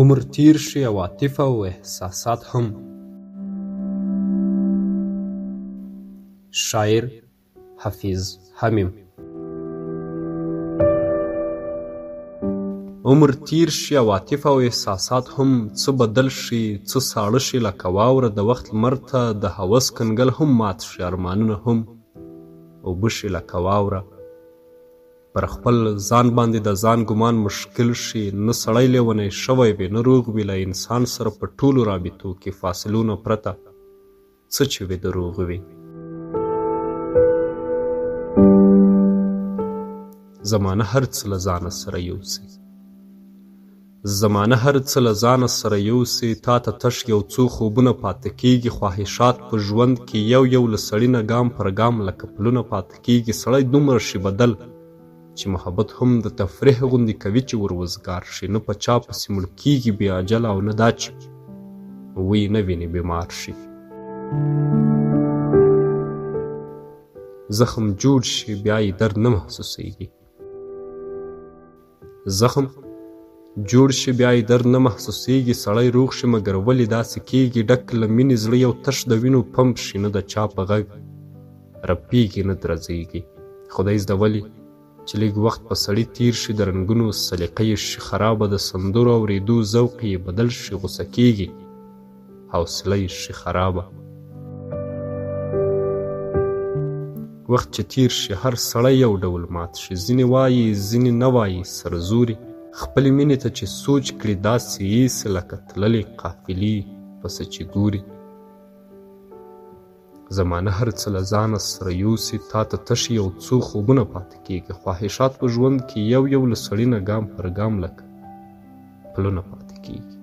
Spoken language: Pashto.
عمر تیر شي او عاطفه او احساسات هم. شاعر حفیظ حمیم. عمر تیر شي او عاطفه او احساسات هم، څه بدل شي څه ساړه شي لکه واوره، د وخت لمر ته د هوس کنګل هم مات شي، ارمانونه هم اوبه شي لکه واوره. پر خپل ځان باندې د ځان ګمان مشکل شي، نه سړی لیونی شوی وي نه روغ وي، له انسان سره په ټولو رابطو کې فاصلونه پرته څه چې وي دروغ وي. زمانه هر څه له ځانه سره یوسي، زمانه هر څه له ځانه سره یوسي، تا ته تش یو څو خوبونه پاته کیږي، خواهشات په ژوند کې یو یو له سړي نه ګام پر ګام لکه پلونه پاته کیږي. سړی دومره شي بدل چې محبت هم د تفریح غوندې کوي چې وروزګار شي، نه په چا پسې مړ کیږي بې اجله، او نه دا چې وی نه ویني بیمار شي. زخم جوړ شي بیا یې درد نه محسوسیږي، زخم جوړ شي بیا یې درد نه محسوسیږي. سړی روغ شي مګر ولې داسې کیږي، ډک له مینې زړه یو تش د وینو پمپ شي، نه د چا په غږ رپیږي نه درزیږي. خدای زده ولي چې لږ وخت په سړي تیر شي، د رنګونو سلیقه یې شي خرابه، د سندرو اورېدو ذوق یې بدل شي، غوسه کیږي حوصله یې شي خرابه. وخت چې تیر شي هر سړی یو ډول مات شي، ځینې وایي ځینې نه وایي، سرزوري خپلې مینې ته چې سوچ کړي داسې ایسي لکه تللې قافلې پسې چې ګوري. زمانه هر څه له ځانه سره یوسي، تا ته تش یو څو خوبونه پاته کیږي، خواهشات په ژوند کې یو یو له سړي نه ګام پر ګام لکه پلونه پاته کیږي.